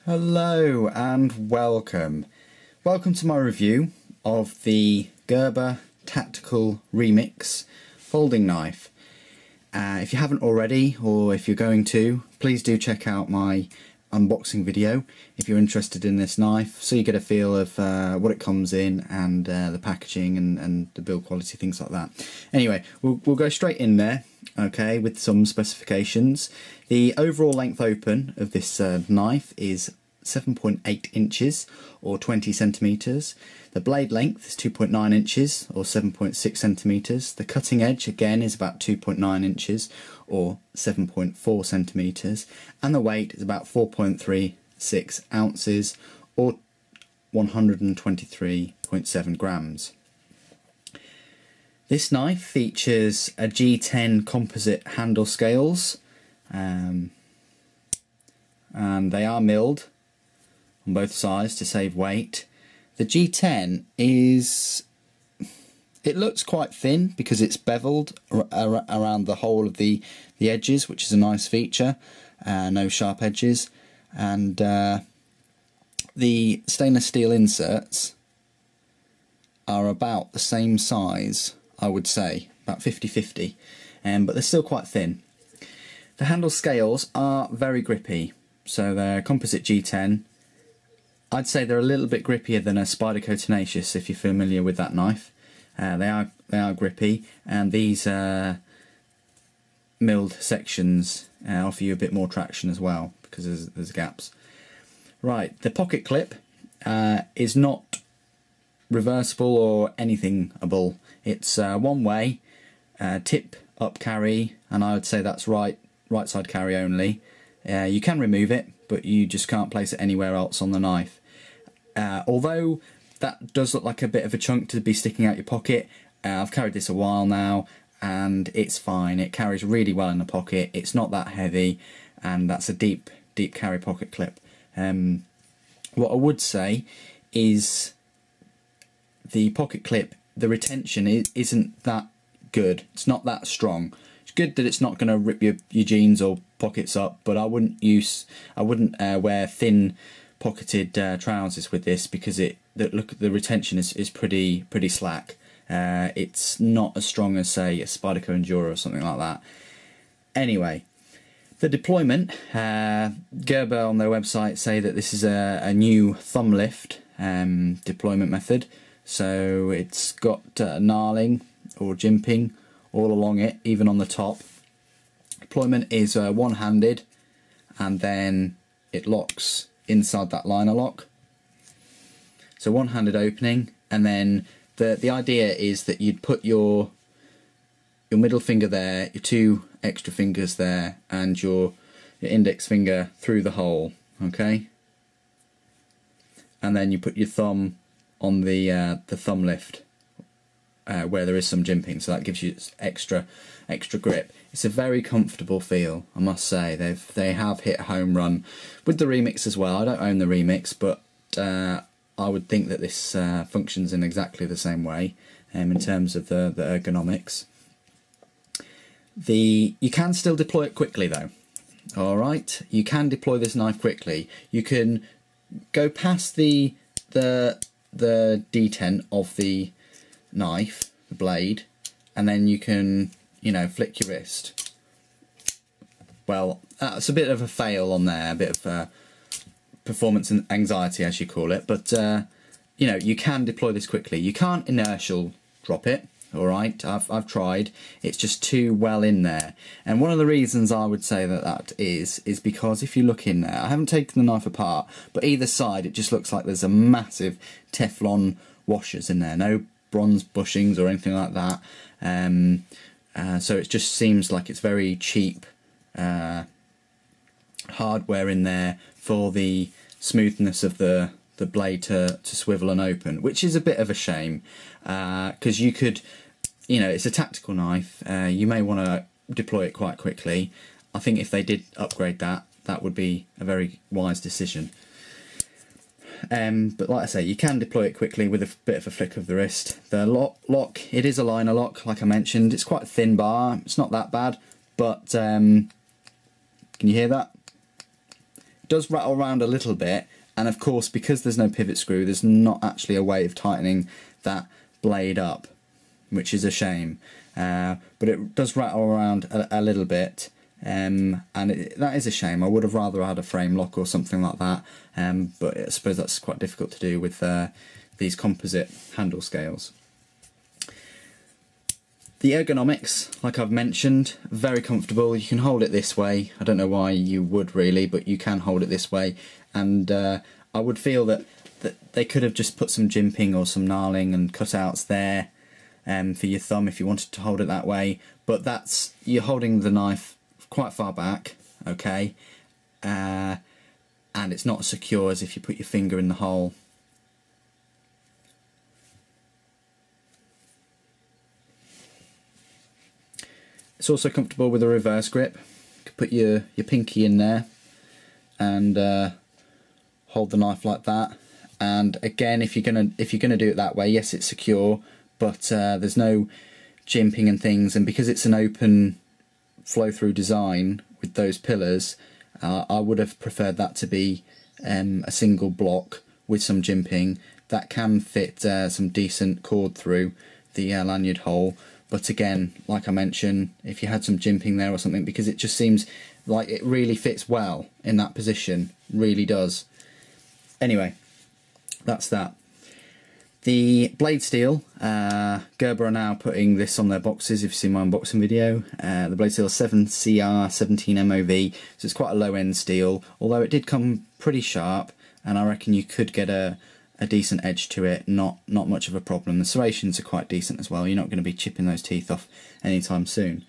Hello and welcome. Welcome to my review of the Gerber Tactical Remix folding knife. If you haven't already, or if you're going to, please do check out my unboxing video if you're interested in this knife, so you get a feel of what it comes in and the packaging and the build quality, things like that. Anyway, we'll go straight in there, okay, with some specifications. The overall length open of this knife is 7.8 inches or 20 centimeters. The blade length is 2.9 inches or 7.6 centimeters. The cutting edge again is about 2.9 inches or 7.4 centimeters, and the weight is about 4.36 ounces or 123.7 grams. This knife features a G10 composite handle scales, and they are milled on both sides to save weight. The G10 it looks quite thin because it's beveled around the whole of the edges, which is a nice feature. No sharp edges, and the stainless steel inserts are about the same size, I would say, about 50-50, but they're still quite thin. The handle scales are very grippy, so they're composite G10. I'd say they're a little bit grippier than a Spyderco Tenacious, if you're familiar with that knife. They are grippy, and these milled sections offer you a bit more traction as well because there's gaps. Right, the pocket clip is not reversible or anything-able. It's one way, tip up carry, and I would say that's right side carry only. You can remove it, but you just can't place it anywhere else on the knife. Although that does look like a bit of a chunk to be sticking out your pocket, I've carried this a while now and it's fine. It carries really well in the pocket. It's not that heavy, and that's a deep carry pocket clip. What I would say is the pocket clip, the retention isn't that good. It's not that strong. It's good that it's not going to rip your jeans or pockets up, but I wouldn't wear thin pocketed trousers with this because the retention is pretty slack. It's not as strong as, say, a Spyderco Enduro or something like that. Anyway, the deployment, Gerber on their website say that this is a new thumb lift deployment method. So it's got knarling or jimping all along it, even on the top. Deployment is one-handed, and then it locks inside that liner lock. So one-handed opening, and then the idea is that you'd put your middle finger there, your two extra fingers there, and your index finger through the hole, okay? And then you put your thumb on the thumb lift where there is some jimping, so that gives you extra grip. It's a very comfortable feel, I must say. They have hit a home run with the Remix as well. I don't own the Remix, but I would think that this functions in exactly the same way in terms of the ergonomics. You can still deploy it quickly though. Alright, you can deploy this knife quickly. You can go past the detent of the knife, the blade, and then you can, flick your wrist. Well, that's a bit of a fail on there, a bit of performance anxiety, as you call it, but you can deploy this quickly. You can't inertial drop it. Alright, I've tried. It's just too well in there, and one of the reasons I would say that is because if you look in there, I haven't taken the knife apart, but either side it just looks like there's a massive Teflon washers in there. No bronze bushings or anything like that, so it just seems like it's very cheap hardware in there for the smoothness of the blade to swivel and open, which is a bit of a shame, because you could, it's a tactical knife, you may want to deploy it quite quickly. I think if they did upgrade that would be a very wise decision. But like I say, you can deploy it quickly with a bit of a flick of the wrist. The lock, it is a liner lock, like I mentioned. It's quite a thin bar, it's not that bad, but can you hear that? It does rattle around a little bit, and of course because there's no pivot screw, there's not actually a way of tightening that blade up, which is a shame. But it does rattle around a little bit, and that is a shame. I would have rather had a frame lock or something like that, but I suppose that's quite difficult to do with these composite handle scales. The ergonomics, like I've mentioned, very comfortable. You can hold it this way. I don't know why you would really, but you can hold it this way. And I would feel that they could have just put some jimping or some knarling and cutouts there for your thumb if you wanted to hold it that way. But you're holding the knife quite far back, okay? And it's not as secure as if you put your finger in the hole. It's also comfortable with a reverse grip. You can put your pinky in there and hold the knife like that. And again, if you're gonna do it that way, yes, it's secure, but there's no jimping and things. And because it's an open flow-through design with those pillars, I would have preferred that to be a single block with some jimping that can fit some decent cord through the lanyard hole. But again, like I mentioned, if you had some jimping there or something, because it just seems like it really fits well in that position, really does. Anyway, that's that. The blade steel, Gerber are now putting this on their boxes, if you've seen my unboxing video. The blade steel is 7CR 17 MOV, so it's quite a low end steel, although it did come pretty sharp, and I reckon you could get a decent edge to it, not much of a problem. The serrations are quite decent as well. You're not going to be chipping those teeth off anytime soon.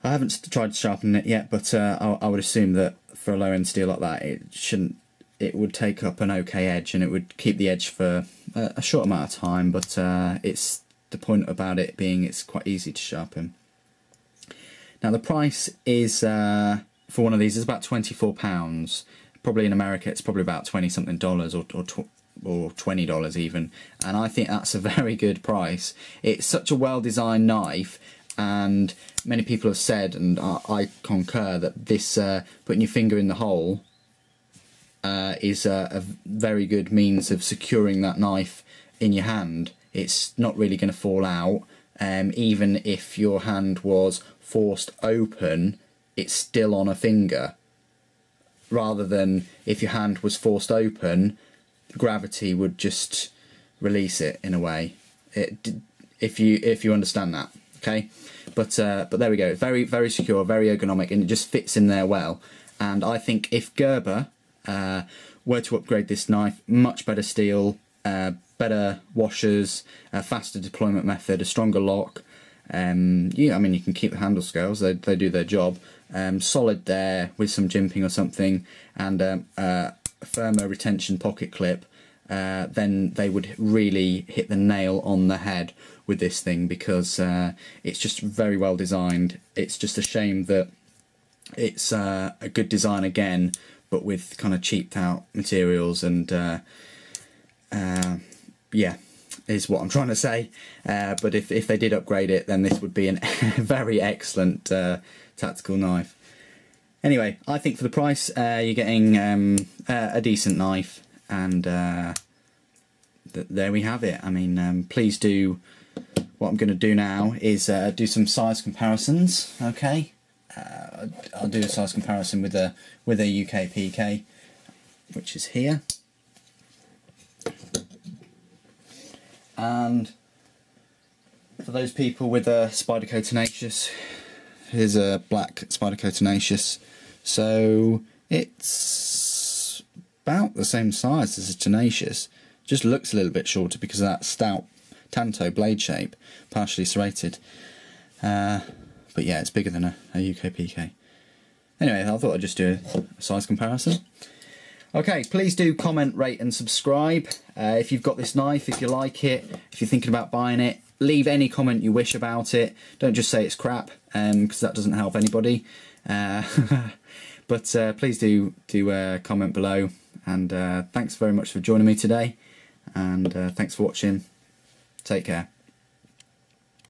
I haven't tried sharpening it yet, but I would assume that for a low end steel like that, it would take up an okay edge, and it would keep the edge for a short amount of time. But it's the point about it being it's quite easy to sharpen. Now the price is for one of these is about £24. Probably in America it's probably about $20 something or $20 even, and I think that's a very good price. It's such a well designed knife, and many people have said, and I concur, that this putting your finger in the hole is a very good means of securing that knife in your hand. It's not really going to fall out, even if your hand was forced open, it's still on a finger, rather than if your hand was forced open, gravity would just release it in a way. If you understand that, okay? But there we go. Very, very secure, very ergonomic, and it just fits in there well. And I think if Gerber were to upgrade this knife, much better steel, better washers, a faster deployment method, a stronger lock. Yeah, I mean, you can keep the handle scales; they do their job. Solid there with some jimping or something, and a firmer retention pocket clip. Then they would really hit the nail on the head with this thing, because it's just very well designed. It's just a shame that it's a good design again, but with kind of cheaped out materials, and yeah, is what I'm trying to say. But if they did upgrade it, then this would be a very excellent tactical knife. Anyway, I think for the price, you're getting a decent knife, and there we have it. I mean, please do. What I'm going to do now is do some size comparisons. Okay, I'll do a size comparison with a UK PK, which is here, and for those people with a Spyderco Tenacious, here's a black Spyderco Tenacious. So it's about the same size as a Tenacious, just looks a little bit shorter because of that stout Tanto blade shape, partially serrated. But yeah, it's bigger than a UK PK. Anyway, I thought I'd just do a size comparison. Okay, please do comment, rate and subscribe. If you've got this knife, if you like it, if you're thinking about buying it, leave any comment you wish about it. Don't just say it's crap, because that doesn't help anybody. But please do comment below, and thanks very much for joining me today, and thanks for watching. Take care.